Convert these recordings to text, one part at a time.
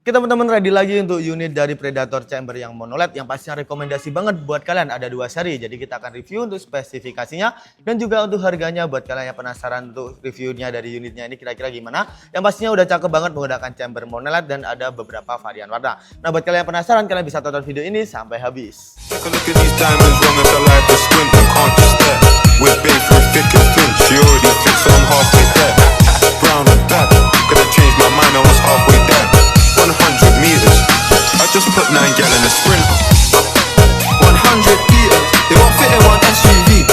Oke teman-teman, ready lagi untuk unit dari Predator Chamber yang monoled yang pastinya rekomendasi banget buat kalian. Ada 2 seri, jadi kita akan review untuk spesifikasinya dan juga untuk harganya buat kalian yang penasaran untuk reviewnya dari unitnya ini kira-kira gimana. Yang pastinya udah cakep banget menggunakan chamber monoled dan ada beberapa varian warna. Nah buat kalian yang penasaran, kalian bisa tonton video ini sampai habis. Just put 9 gal in a sprint. 100 liters, they won't fit in one SUV.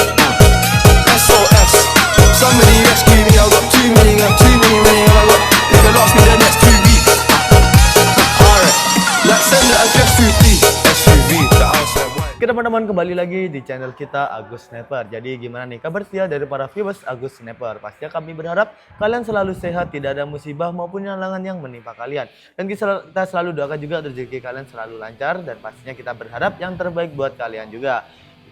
SOS, somebody rescue me. I've got too many, I got. They could last me the next 2 weeks. Alright, let's send the address through, please. SUV, the outside white. Oke teman-teman, kembali lagi di channel kita Agus Sniper. Jadi gimana nih kabar setia dari para viewers Agus Sniper? Pastinya kami berharap kalian selalu sehat, tidak ada musibah maupun halangan yang menimpa kalian. Dan kita selalu doakan juga rezeki kalian selalu lancar dan pastinya kita berharap yang terbaik buat kalian juga.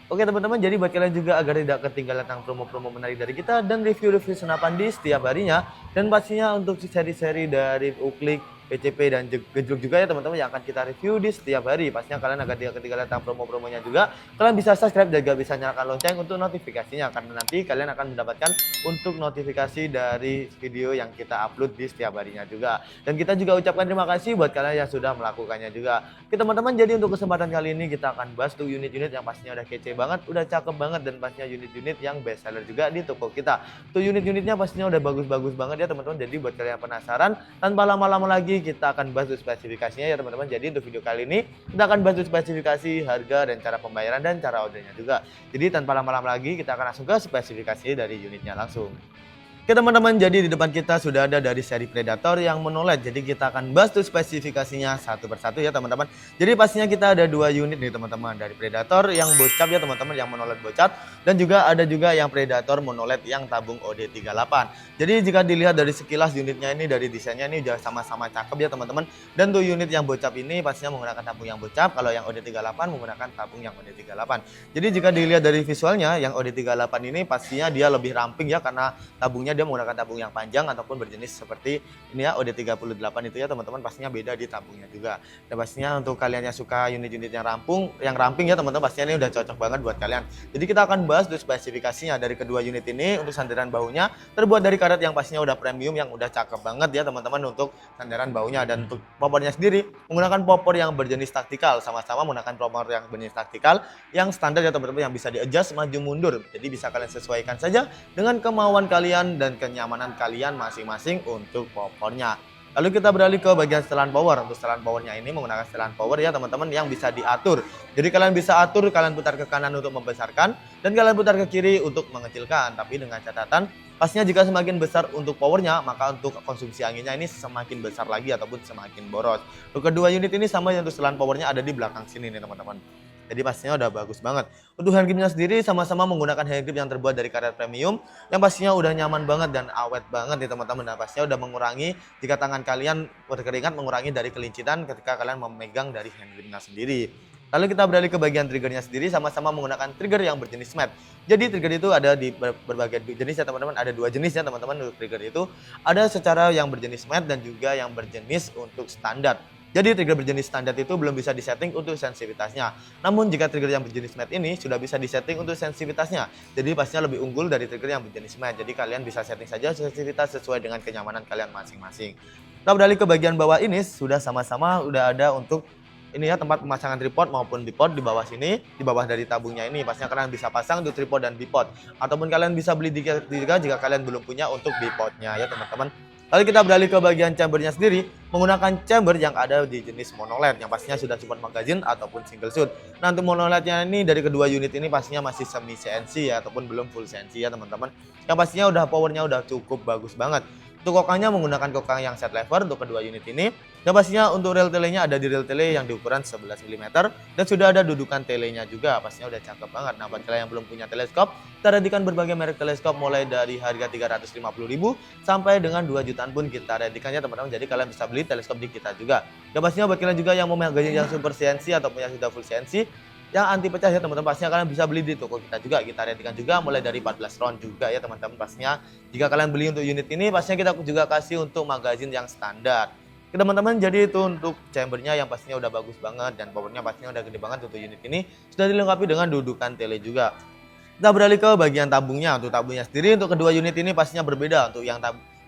Oke teman-teman, jadi buat kalian juga agar tidak ketinggalan tentang promo-promo menarik dari kita dan review-review senapan di setiap harinya. Dan pastinya untuk seri-seri dari Uklik, PCP dan Gejluk juga ya teman-teman yang akan kita review di setiap hari. Pastinya kalian agar tidak ketinggalan tentang promo-promonya juga. Kalian bisa subscribe dan juga bisa nyalakan lonceng untuk notifikasinya karena nanti kalian akan mendapatkan untuk notifikasi dari video yang kita upload di setiap harinya juga. Dan kita juga ucapkan terima kasih buat kalian yang sudah melakukannya juga. Oke teman-teman, jadi untuk kesempatan kali ini kita akan bahas tuh unit-unit yang pastinya udah kece banget, udah cakep banget dan pastinya unit-unit yang best seller juga di toko kita. Tuh unit-unitnya pastinya udah bagus-bagus banget ya teman-teman. Jadi buat kalian yang penasaran, tanpa lama-lama lagi kita akan bahas spesifikasinya ya teman-teman. Jadi untuk video kali ini kita akan bahas spesifikasi, harga dan cara pembayaran dan cara ordernya juga. Jadi tanpa lama-lama lagi kita akan langsung ke spesifikasi dari unitnya langsung. Oke teman-teman, jadi di depan kita sudah ada dari seri Predator yang monoled. Jadi kita akan bahas tuh spesifikasinya satu persatu ya teman-teman. Jadi pastinya kita ada 2 unit nih teman-teman. Dari Predator yang bocap ya teman-teman, yang monoled bocap. Dan juga ada juga yang Predator monoled yang tabung OD38. Jadi jika dilihat dari sekilas unitnya ini, dari desainnya ini udah sama-sama cakep ya teman-teman. Dan tuh unit yang bocap ini pastinya menggunakan tabung yang bocap. Kalau yang OD38 menggunakan tabung yang OD38. Jadi jika dilihat dari visualnya, yang OD38 ini pastinya dia lebih ramping ya, karena tabungnya dia menggunakan tabung yang panjang ataupun berjenis seperti ini ya, OD38 itu ya teman-teman, pastinya beda di tabungnya juga. Dan pastinya untuk kalian yang suka unit-unit yang ramping ya teman-teman, pastinya ini udah cocok banget buat kalian. Jadi kita akan bahas tuh spesifikasinya dari kedua unit ini. Untuk sandaran bahunya terbuat dari karet yang pastinya udah premium, yang udah cakep banget ya teman-teman untuk sandaran bahunya. Dan untuk popornya sendiri menggunakan popor yang berjenis taktikal, sama-sama menggunakan popor yang berjenis taktikal yang standar ya teman-teman, yang bisa di-adjust maju mundur. Jadi bisa kalian sesuaikan saja dengan kemauan kalian dan kenyamanan kalian masing-masing untuk popornya. Lalu kita beralih ke bagian setelan power. Untuk setelan powernya ini menggunakan setelan power ya teman-teman, yang bisa diatur. Jadi kalian bisa atur, kalian putar ke kanan untuk membesarkan dan kalian putar ke kiri untuk mengecilkan. Tapi dengan catatan, pastinya jika semakin besar untuk powernya, maka untuk konsumsi anginnya ini semakin besar lagi ataupun semakin boros. Untuk kedua unit ini sama, yang untuk setelan powernya ada di belakang sini nih teman-teman. Jadi pastinya udah bagus banget. Untuk hand gripnya sendiri sama-sama menggunakan hand grip yang terbuat dari karet premium, yang pastinya udah nyaman banget dan awet banget nih teman-teman. Dan pastinya udah mengurangi jika tangan kalian berkeringat, mengurangi dari kelincitan ketika kalian memegang dari hand gripnya sendiri. Lalu kita beralih ke bagian triggernya sendiri, sama-sama menggunakan trigger yang berjenis matte. Jadi trigger itu ada di berbagai jenis ya teman-teman, ada 2 jenis ya teman-teman. Untuk trigger itu ada secara yang berjenis matte dan juga yang berjenis untuk standar. Jadi trigger berjenis standar itu belum bisa disetting untuk sensitivitasnya. Namun jika trigger yang berjenis matte ini sudah bisa disetting untuk sensitivitasnya. Jadi pastinya lebih unggul dari trigger yang berjenis matte. Jadi kalian bisa setting saja sensitivitas sesuai dengan kenyamanan kalian masing-masing. Kita beralih ke bagian bawah ini, sudah sama-sama udah ada untuk ini ya, tempat pemasangan tripod maupun bipod di bawah sini, di bawah dari tabungnya ini. Pastinya kalian bisa pasang untuk tripod dan bipod. Ataupun kalian bisa beli juga jika kalian belum punya untuk bipodnya ya teman-teman. Lalu kita beralih ke bagian chambernya sendiri, menggunakan chamber yang ada di jenis monoled yang pastinya sudah support magazine ataupun single shoot. Nah untuk monolednya ini dari kedua unit ini pastinya masih semi CNC ya, ataupun belum full CNC ya teman-teman. Yang pastinya udah powernya udah cukup bagus banget. Untuk kokangnya menggunakan kokang yang set lever untuk kedua unit ini. Dan pastinya untuk rel telenya ada di rel tele yang diukuran 11 mm dan sudah ada dudukan telenya juga, pastinya udah cakep banget. Nah buat kalian yang belum punya teleskop, kita redikan berbagai merek teleskop mulai dari harga 350.000 sampai dengan 2 jutaan pun kita redikan ya teman-teman. Jadi kalian bisa beli teleskop di kita juga. Dan pastinya buat kalian juga yang mau magazine yang super CNC ataupun yang sudah full CNC yang anti pecah ya teman-teman, pastinya kalian bisa beli di toko kita juga. Kita redikan juga mulai dari 14 round juga ya teman-teman. Pastinya jika kalian beli untuk unit ini, pastinya kita juga kasih untuk magazine yang standar. teman-teman, jadi itu untuk chambernya yang pastinya udah bagus banget dan powernya pastinya udah gede banget untuk unit ini. Sudah dilengkapi dengan dudukan tele juga. Kita beralih ke bagian tabungnya. Untuk tabungnya sendiri untuk kedua unit ini pastinya berbeda. Untuk yang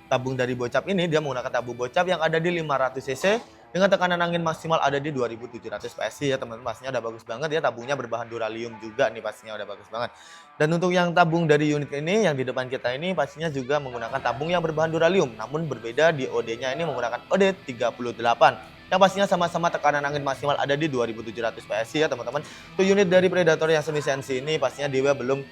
tabung dari Bocap ini dia menggunakan tabung Bocap yang ada di 500 cc dengan tekanan angin maksimal ada di 2700 PSI ya teman-teman. Pastinya udah bagus banget ya, tabungnya berbahan duralium juga nih, pastinya udah bagus banget. Dan untuk yang tabung dari unit ini yang di depan kita ini pastinya juga menggunakan tabung yang berbahan duralium, namun berbeda di OD-nya ini menggunakan OD38 yang pastinya sama-sama tekanan angin maksimal ada di 2700 PSI ya teman-teman. Untuk unit dari Predator yang semi CNC ini pastinya dia belum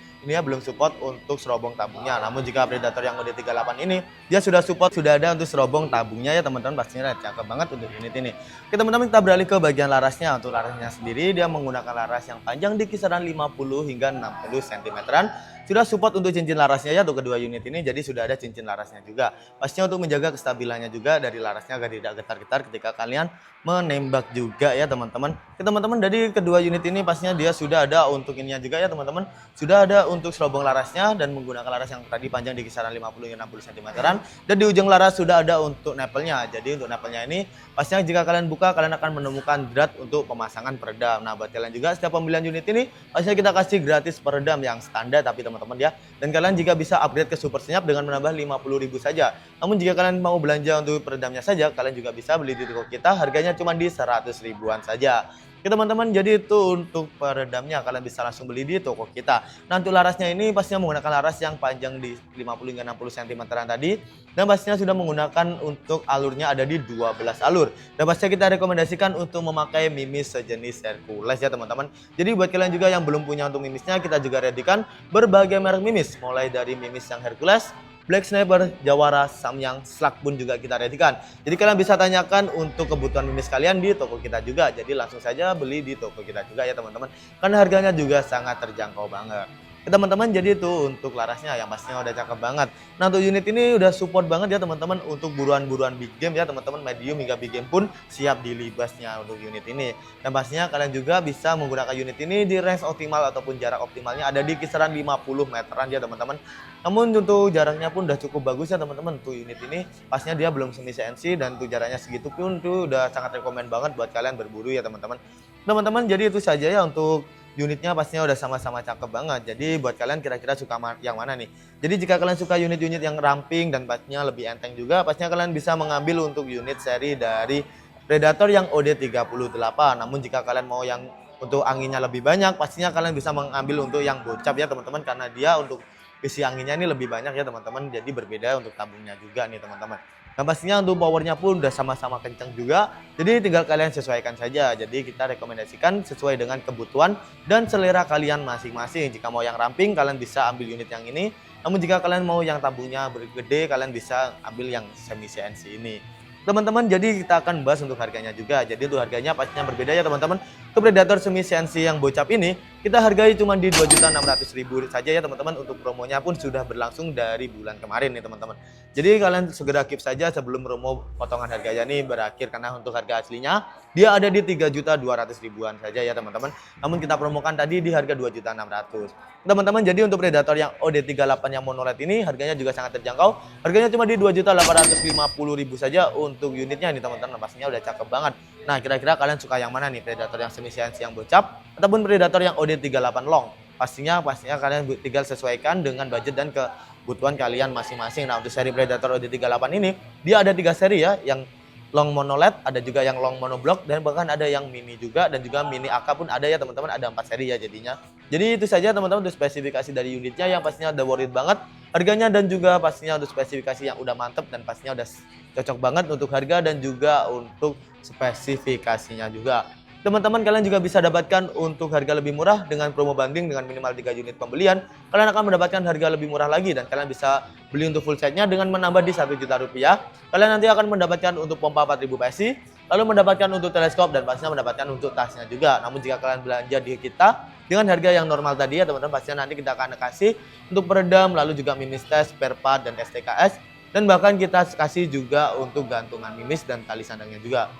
support untuk serobong tabungnya. Namun jika Predator yang OD38 ini dia sudah support, sudah ada untuk serobong tabungnya ya teman-teman. Pastinya cakep banget untuk unit ini. Oke teman-teman, kita beralih ke bagian larasnya. Untuk larasnya sendiri dia menggunakan laras yang panjang di kisaran 50 hingga 60 cm-an. Sudah support untuk cincin larasnya ya untuk kedua unit ini, jadi sudah ada cincin larasnya juga. Pastinya untuk menjaga kestabilannya juga dari larasnya agar tidak getar-getar ketika kalian menembak juga ya teman-teman. Teman-teman, dari kedua unit ini pastinya dia sudah ada untuk ininya juga ya teman-teman. Sudah ada untuk serobong larasnya dan menggunakan laras yang tadi panjang di kisaran 50 hingga 60 cm-an. Dan di ujung laras sudah ada untuk nepelnya. Jadi untuk nepelnya ini pastinya jika kalian buka kalian akan menemukan drat untuk pemasangan peredam. Nah buat kalian juga setiap pembelian unit ini pastinya kita kasih gratis peredam yang standar tapi teman-teman ya. Dan kalian jika bisa upgrade ke super senyap dengan menambah 50.000 saja. Namun jika kalian mau belanja untuk peredamnya saja, kalian juga bisa beli di toko kita, harganya cuma di 100 ribuan saja. Oke teman-teman, jadi itu untuk peredamnya kalian bisa langsung beli di toko kita. Nah untuk larasnya ini pastinya menggunakan laras yang panjang di 50 hingga 60 cm tadi. Dan pastinya sudah menggunakan untuk alurnya ada di 12 alur. Dan pastinya kita rekomendasikan untuk memakai mimis sejenis Hercules ya teman-teman. Jadi buat kalian juga yang belum punya untuk mimisnya, kita juga readykan berbagai merek mimis. Mulai dari mimis yang Hercules, Black Sniper, Jawara, Samyang, Slug pun juga kita readykan. Jadi kalian bisa tanyakan untuk kebutuhan mimis kalian di toko kita juga. Jadi langsung saja beli di toko kita juga ya teman-teman. Karena harganya juga sangat terjangkau banget. Teman-teman, jadi itu untuk larasnya yang pastinya udah cakep banget. Nah untuk unit ini udah support banget ya teman-teman untuk buruan-buruan big game ya teman-teman, medium hingga big game pun siap dilibasnya untuk unit ini. Dan pastinya kalian juga bisa menggunakan unit ini di range optimal ataupun jarak optimalnya ada di kisaran 50 meteran ya teman-teman. Namun untuk jaraknya pun udah cukup bagus ya teman-teman. Untuk unit ini pastinya dia belum semi CNC dan untuk jaraknya segitu pun tuh udah sangat rekomen banget buat kalian berburu ya teman-teman. Teman-teman, jadi itu saja ya untuk unitnya, pastinya udah sama-sama cakep banget. Jadi buat kalian kira-kira suka yang mana nih? Jadi jika kalian suka unit-unit yang ramping dan pastinya lebih enteng juga, pastinya kalian bisa mengambil untuk unit seri dari Predator yang OD38. Namun jika kalian mau yang untuk anginnya lebih banyak, pastinya kalian bisa mengambil untuk yang Bocap ya teman-teman, karena dia untuk isi anginnya ini lebih banyak ya teman-teman. Jadi berbeda untuk tabungnya juga nih teman-teman. Nah pastinya untuk powernya pun udah sama-sama kencang juga. Jadi tinggal kalian sesuaikan saja. Jadi kita rekomendasikan sesuai dengan kebutuhan dan selera kalian masing-masing. Jika mau yang ramping kalian bisa ambil unit yang ini. Namun jika kalian mau yang tabungnya bergede, kalian bisa ambil yang semi CNC ini. Teman-teman, jadi kita akan bahas untuk harganya juga. Jadi untuk harganya pastinya berbeda ya teman-teman. Untuk Predator semi CNC yang Bocap ini kita hargai cuma di 2.600.000 saja ya teman-teman. Untuk promonya pun sudah berlangsung dari bulan kemarin nih teman-teman. Jadi kalian segera keep saja sebelum promo potongan harganya ini berakhir, karena untuk harga aslinya dia ada di 3.200.000-an saja ya teman-teman. Namun kita promokan tadi di harga 2.600.000. Teman-teman, jadi untuk Predator yang OD38 yang monoled ini harganya juga sangat terjangkau. Harganya cuma di 2.850.000 saja untuk unitnya nih teman-teman. Pastinya udah cakep banget. Nah, kira-kira kalian suka yang mana nih? Predator yang semi CNC yang Bocap ataupun Predator yang OD38 long? Pastinya kalian tinggal sesuaikan dengan budget dan kebutuhan kalian masing-masing. Nah, untuk seri Predator OD38 ini dia ada 3 seri ya, yang long monoled, ada juga yang long monoblock, dan bahkan ada yang mini juga, dan juga mini AK pun ada ya teman-teman. Ada 4 seri ya jadinya. Jadi itu saja teman-teman untuk spesifikasi dari unitnya yang pastinya udah worth it banget harganya, dan juga pastinya untuk spesifikasi yang udah mantep dan pastinya udah cocok banget untuk harga dan juga untuk spesifikasinya juga. Teman-teman, kalian juga bisa dapatkan untuk harga lebih murah dengan promo banding dengan minimal 3 unit pembelian. Kalian akan mendapatkan harga lebih murah lagi dan kalian bisa beli untuk full setnya dengan menambah di 1 juta rupiah. Kalian nanti akan mendapatkan untuk pompa 4000 PSI, lalu mendapatkan untuk teleskop dan pastinya mendapatkan untuk tasnya juga. Namun jika kalian belanja di kita dengan harga yang normal tadi ya teman-teman, pastinya nanti kita akan kasih untuk peredam, lalu juga mimis tes, spare part dan STKS, dan bahkan kita kasih juga untuk gantungan mimis dan tali sandangnya juga.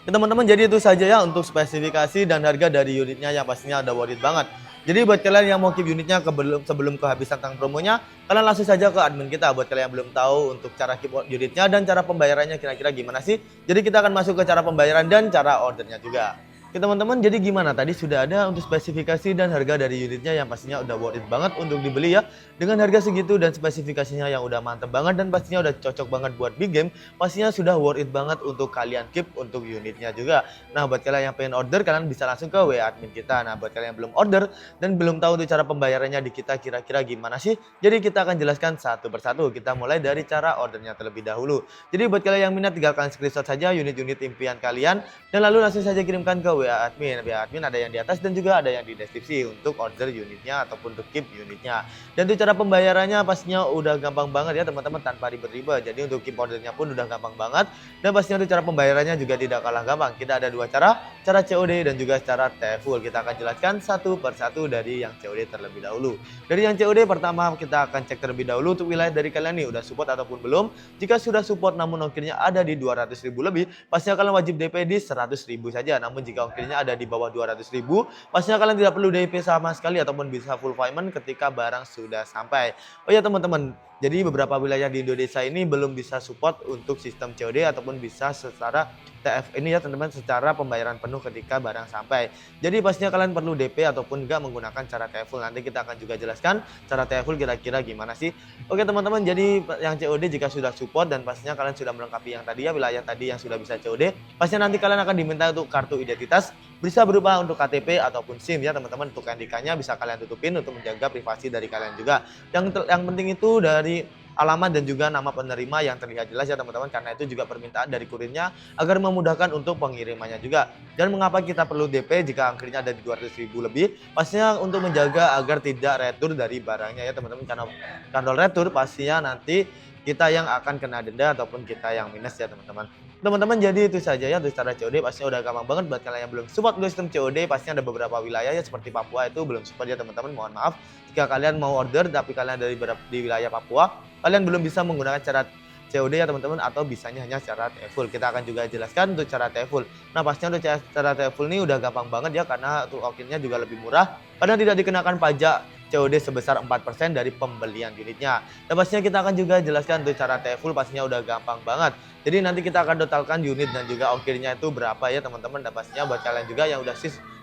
Teman-teman, jadi itu saja ya untuk spesifikasi dan harga dari unitnya yang pastinya udah worth it banget. Jadi buat kalian yang mau keep unitnya sebelum kehabisan tang promonya, kalian langsung saja ke admin kita. Buat kalian yang belum tahu untuk cara keep unitnya dan cara pembayarannya kira-kira gimana sih. Jadi kita akan masuk ke cara pembayaran dan cara ordernya juga. Oke teman-teman, jadi gimana? Tadi sudah ada untuk spesifikasi dan harga dari unitnya yang pastinya udah worth it banget untuk dibeli ya. Dengan harga segitu dan spesifikasinya yang udah mantep banget dan pastinya udah cocok banget buat big game, pastinya sudah worth it banget untuk kalian keep untuk unitnya juga. Nah buat kalian yang pengen order, kalian bisa langsung ke WA admin kita. Nah buat kalian yang belum order dan belum tahu untuk cara pembayarannya di kita kira-kira gimana sih, jadi kita akan jelaskan satu persatu. Kita mulai dari cara ordernya terlebih dahulu. Jadi buat kalian yang minat, tinggal kalian screenshot saja unit-unit impian kalian dan lalu langsung saja kirimkan ke WA admin. WA admin ada yang di atas dan juga ada yang di deskripsi untuk order unitnya ataupun untuk keep unitnya. Dan untuk cara pembayarannya pastinya udah gampang banget ya teman-teman, tanpa ribet-ribet. Jadi untuk keep ordernya pun udah gampang banget dan pastinya untuk cara pembayarannya juga tidak kalah gampang. Kita ada dua cara COD dan juga cara TFUL. Kita akan jelaskan satu persatu dari yang COD terlebih dahulu. Dari yang COD pertama kita akan cek terlebih dahulu untuk wilayah dari kalian nih udah support ataupun belum. Jika sudah support namun ongkirnya ada di 200.000 lebih, pastinya kalian wajib DP di 100.000 saja. Namun jika ongkirnya ada di bawah 200.000, pastinya kalian tidak perlu DP sama sekali ataupun bisa full payment ketika barang sudah sampai. Oh ya teman-teman, jadi beberapa wilayah di Indonesia ini belum bisa support untuk sistem COD ataupun bisa secara TF ini ya teman-teman, secara pembayaran penuh ketika barang sampai. Jadi pastinya kalian perlu DP ataupun enggak menggunakan cara TFUL. Nanti kita akan juga jelaskan cara TFUL kira-kira gimana sih. Oke teman-teman, jadi yang COD jika sudah support dan pastinya kalian sudah melengkapi yang tadi ya, wilayah tadi yang sudah bisa COD, pastinya nanti kalian akan diminta untuk kartu identitas, bisa berupa untuk KTP ataupun SIM ya teman-teman. Untuk NIK-nya bisa kalian tutupin untuk menjaga privasi dari kalian juga. Yang penting itu dari alamat dan juga nama penerima yang terlihat jelas ya teman-teman, karena itu juga permintaan dari kurirnya agar memudahkan untuk pengirimannya juga. Dan mengapa kita perlu DP jika angkirnya ada di 200.000 lebih, pastinya untuk menjaga agar tidak retur dari barangnya ya teman-teman, karena kalau retur pastinya nanti kita yang akan kena denda ataupun kita yang minus ya teman-teman. Teman-teman, jadi itu saja ya untuk cara COD. Pastinya udah gampang banget buat kalian yang belum support untuk sistem COD. Pastinya ada beberapa wilayah ya seperti Papua itu belum support ya teman-teman. Mohon maaf jika kalian mau order tapi kalian dari di wilayah Papua, kalian belum bisa menggunakan cara COD ya teman-teman, atau bisanya hanya cara TFUL. Kita akan juga jelaskan untuk cara TFUL. Nah pastinya untuk cara TFUL ini udah gampang banget ya, karena untuk ongkirnya juga lebih murah karena tidak dikenakan pajak COD sebesar 4% dari pembelian unitnya. Dan pastinya kita akan juga jelaskan untuk cara TFUL, pastinya udah gampang banget. Jadi nanti kita akan totalkan unit dan juga ongkirnya itu berapa ya teman-teman. Dan pastinya buat kalian juga yang udah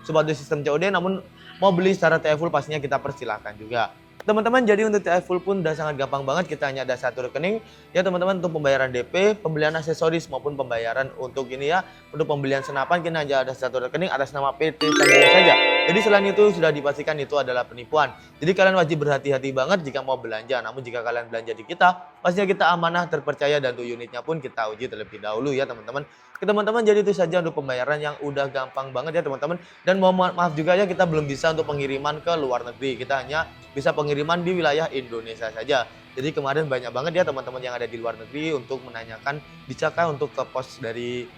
support sistem COD namun mau beli secara TFUL, pastinya kita persilahkan juga. Teman-teman, jadi untuk TFUL pun udah sangat gampang banget. Kita hanya ada satu rekening ya teman-teman untuk pembayaran DP, pembelian aksesoris maupun pembayaran untuk ini ya, untuk pembelian senapan kita hanya ada satu rekening atas nama PT Sanjaya saja. Jadi selain itu sudah dipastikan itu adalah penipuan. Jadi kalian wajib berhati-hati banget jika mau belanja. Namun jika kalian belanja di kita, pastinya kita amanah, terpercaya, dan untuk unitnya pun kita uji terlebih dahulu ya teman-teman. Oke teman-teman, jadi itu saja untuk pembayaran yang udah gampang banget ya teman-teman. Dan mohon maaf juga ya, kita belum bisa untuk pengiriman ke luar negeri. Kita hanya bisa pengiriman di wilayah Indonesia saja. Jadi kemarin banyak banget ya teman-teman yang ada di luar negeri untuk menanyakan bisakah untuk ke pos dari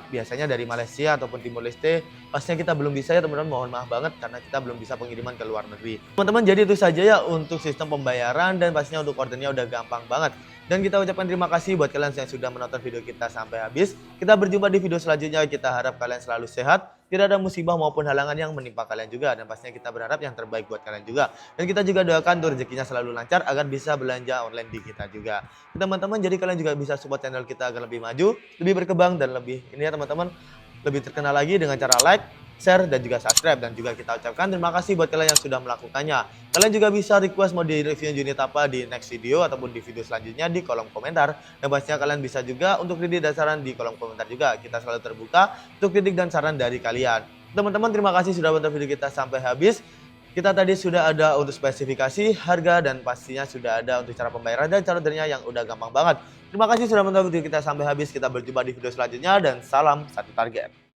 biasanya dari Malaysia ataupun Timor Leste. Pastinya kita belum bisa ya teman-teman, mohon maaf banget karena kita belum bisa pengiriman ke luar negeri. Teman-teman, jadi itu saja ya untuk sistem pembayaran dan pastinya untuk ordernya udah gampang banget. Dan kita ucapkan terima kasih buat kalian yang sudah menonton video kita sampai habis. Kita berjumpa di video selanjutnya. Kita harap kalian selalu sehat, tidak ada musibah maupun halangan yang menimpa kalian juga. Dan pastinya kita berharap yang terbaik buat kalian juga. Dan kita juga doakan untuk rezekinya selalu lancar agar bisa belanja online di kita juga. Teman-teman, jadi kalian juga bisa support channel kita agar lebih maju, lebih berkembang, dan lebih ini ya teman-teman, lebih terkenal lagi dengan cara like, share, dan juga subscribe. Dan juga kita ucapkan terima kasih buat kalian yang sudah melakukannya. Kalian juga bisa request mau di review unit apa di next video ataupun di video selanjutnya di kolom komentar. Dan pastinya kalian bisa juga untuk kritik dan saran di kolom komentar juga. Kita selalu terbuka untuk kritik dan saran dari kalian. Teman-teman, terima kasih sudah menonton video kita sampai habis. Kita tadi sudah ada untuk spesifikasi, harga, dan pastinya sudah ada untuk cara pembayaran dan cara ordernya yang udah gampang banget. Terima kasih sudah menonton video kita sampai habis. Kita berjumpa di video selanjutnya dan salam satu target.